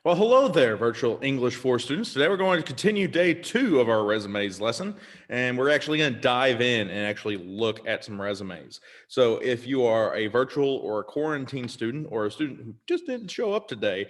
Well, hello there, virtual English 4 students. Today we're going to continue day 2 of our resumes lesson, and we're actually going to dive in and actually look at some resumes. So if you are a virtual or a quarantine student or a student who just didn't show up today,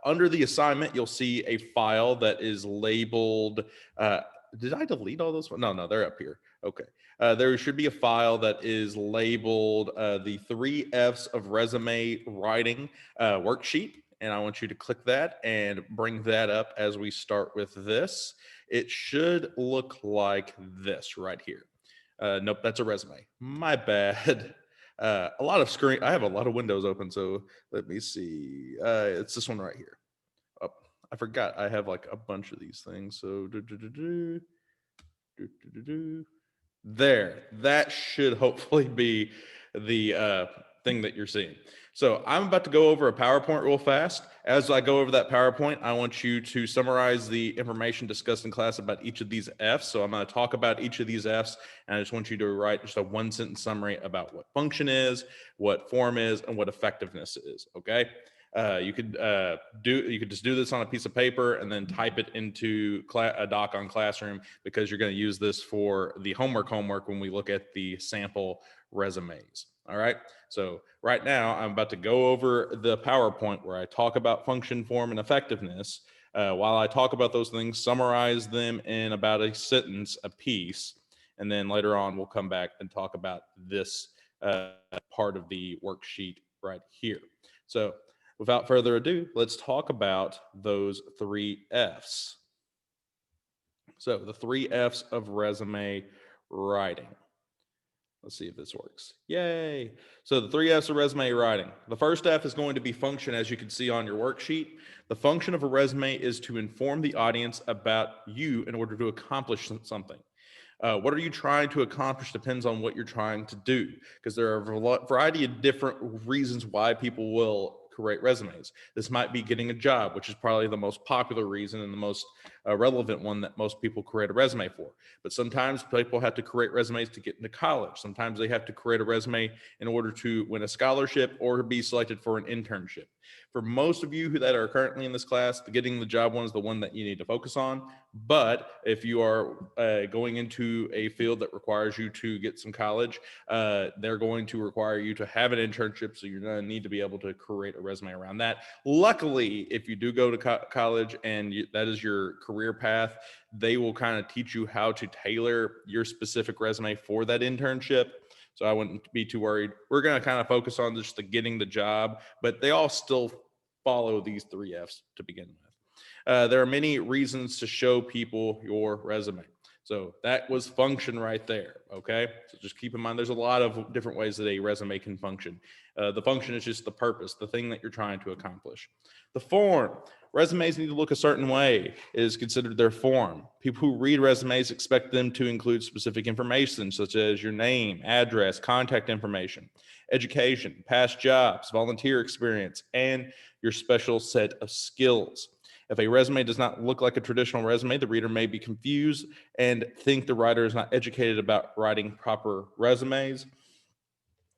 under the assignment, you'll see a file that is labeled, uh, did I delete all those? No, they're up here. Okay. There should be a file that is labeled the 3 F's of resume writing worksheet, and I want you to click that and bring that up as we start with this. It should look like this right here. Nope, that's a resume. My bad. A lot of screen. I have a lot of windows open, so let me see. It's this one right here. Oh, I forgot. I have like a bunch of these things. So there, that should hopefully be the thing that you're seeing. So I'm about to go over a PowerPoint real fast. As I go over that PowerPoint, I want you to summarize the information discussed in class about each of these F's. So I'm going to talk about each of these F's, and I just want you to write just a 1-sentence summary about what function is, what form is, and what effectiveness is. Okay. You could just do this on a piece of paper and then type it into a doc on Classroom, because you're going to use this for the homework when we look at the sample resumes. All right. So right now I'm about to go over the PowerPoint where I talk about function, form, and effectiveness. While I talk about those things, summarize them in about a sentence a piece, and then later on we'll come back and talk about this part of the worksheet right here. So without further ado, let's talk about those 3 F's. So the 3 F's of resume writing. Let's see if this works. Yay. So the 3 F's of resume writing. The first F is going to be function, as you can see on your worksheet. The function of a resume is to inform the audience about you in order to accomplish something. What are you trying to accomplish depends on what you're trying to do, because there are a variety of different reasons why people will create resumes. This might be getting a job, which is probably the most popular reason and the most relevant one that most people create a resume for. But sometimes people have to create resumes to get into college. Sometimes they have to create a resume in order to win a scholarship or be selected for an internship. For most of you that are currently in this class, the getting the job one is the one that you need to focus on. But if you are going into a field that requires you to get some college, they're going to require you to have an internship. So you're going to need to be able to create a resume around that. Luckily, if you do go to college and that is your career path, they will kind of teach you how to tailor your specific resume for that internship. So I wouldn't be too worried. We're going to kind of focus on just the getting the job, but they all still follow these 3 F's to begin with. There are many reasons to show people your resume. So that was function right there, okay? So just keep in mind, there's a lot of different ways that a resume can function. The function is just the purpose, the thing that you're trying to accomplish. The form. Resumes need to look a certain way is considered their form. People who read resumes expect them to include specific information, such as your name, address, contact information, education, past jobs, volunteer experience, and your special set of skills. If a resume does not look like a traditional resume, the reader may be confused and think the writer is not educated about writing proper resumes.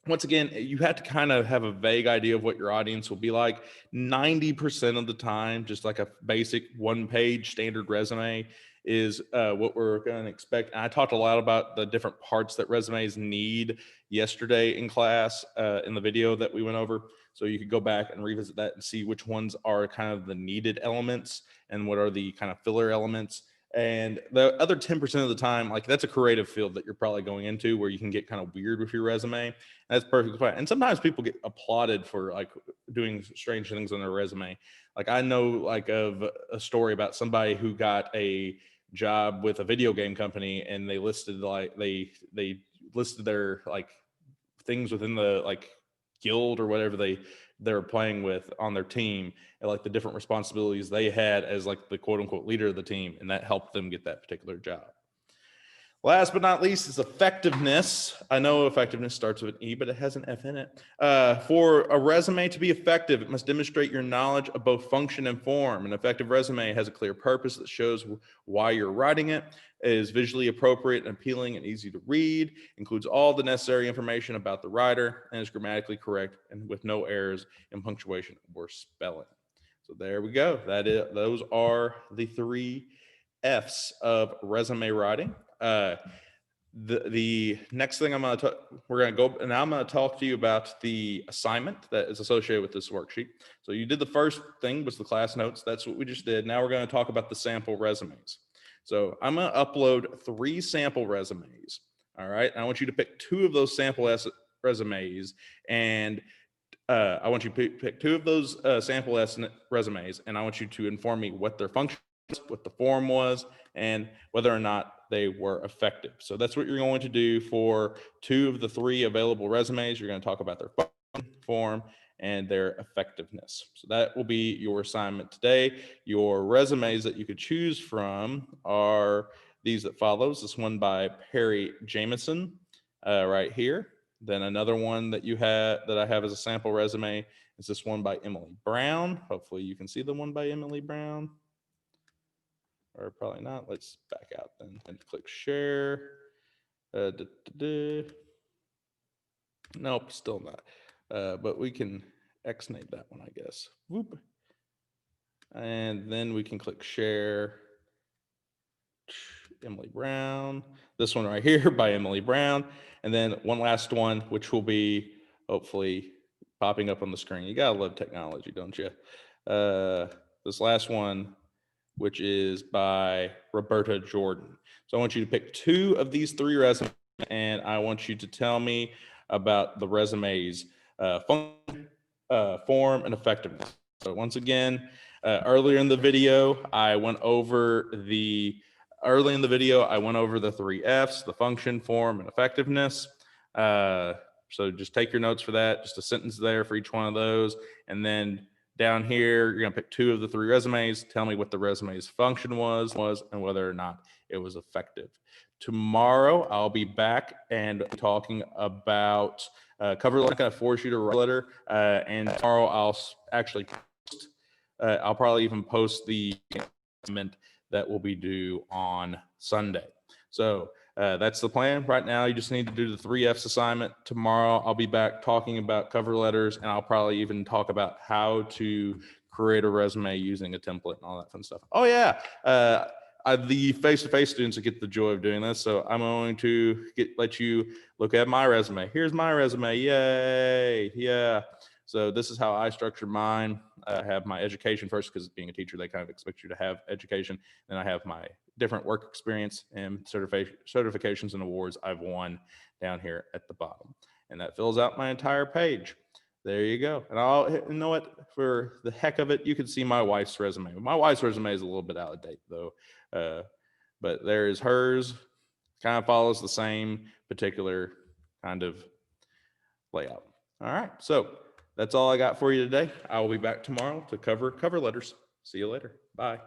Once again, you have to kind of have a vague idea of what your audience will be like. 90% of the time, just like a basic 1-page standard resume is what we're going to expect. And I talked a lot about the different parts that resumes need yesterday in class in the video that we went over. So you could go back and revisit that and see which ones are kind of the needed elements and what are the kind of filler elements. And the other 10% of the time, like, that's a creative field that you're probably going into where you can get kind of weird with your resume. That's perfectly fine. And sometimes people get applauded for like doing strange things on their resume. Like, I know like of a story about somebody who got a job with a video game company, and they listed like they listed their like things within the like guild or whatever they're playing with on their team, and like the different responsibilities they had as like the quote unquote leader of the team, and that helped them get that particular job. Last but not least is effectiveness. I know effectiveness starts with an E, but it has an F in it. For a resume to be effective, it must demonstrate your knowledge of both function and form. An effective resume has a clear purpose that shows why you're writing it, is visually appropriate and appealing and easy to read, includes all the necessary information about the writer, and is grammatically correct and with no errors in punctuation or spelling. So there we go. Those are the 3 F's of resume writing. The next thing we're going to go, and I'm going to talk to you about the assignment that is associated with this worksheet. So you did the first thing was the class notes. That's what we just did. Now we're going to talk about the sample resumes. So I'm going to upload 3 sample resumes. All right. And I want you to pick 2 of those sample resumes, and I want you to pick 2 of those sample resumes, and I want you to inform me what their function was, what the form was, and whether or not they were effective. So that's what you're going to do for 2 of the 3 available resumes. You're going to talk about their function, form, and their effectiveness. So that will be your assignment today. Your resumes that you could choose from are these that follows. This one by Perry Jameson right here. Then another one that I have as a sample resume is this one by Emily Brown. Hopefully you can see the one by Emily Brown, or probably not. Let's back out then and click share. Nope, still not. But we can Xnate that one, I guess. Whoop. And then we can click share. Emily Brown. This one right here by Emily Brown. And then one last one, which will be hopefully popping up on the screen. You gotta love technology, don't you? This last one, which is by Roberta Jordan. So I want you to pick 2 of these 3 resumes, and I want you to tell me about the resumes function, form, and effectiveness. So once again, earlier in the video, I went over the 3 F's, the function, form, and effectiveness. So just take your notes for that, just a sentence there for each one of those. And then down here, you're gonna pick 2 of the 3 resumes, tell me what the resume's function was and whether or not it was effective. Tomorrow, I'll be back and talking about cover letter. I'm gonna force you to write a letter. And tomorrow I'll actually I'll probably even post the assignment that will be due on Sunday. So that's the plan right now. You just need to do the 3 F's assignment. Tomorrow I'll be back talking about cover letters, and I'll probably even talk about how to create a resume using a template and all that fun stuff. Oh yeah, the face-to-face students will get the joy of doing this. So I'm going to let you look at my resume. Here's my resume. Yay. Yeah. So this is how I structure mine. I have my education first, because being a teacher, they kind of expect you to have education. Then I have my different work experience and certifications and awards I've won down here at the bottom. And that fills out my entire page. There you go. And you know what? For the heck of it, you can see my wife's resume. My wife's resume is a little bit out of date, though. But there is hers. Kind of follows the same particular kind of layout. All right. So that's all I got for you today. I will be back tomorrow to cover letters. See you later. Bye.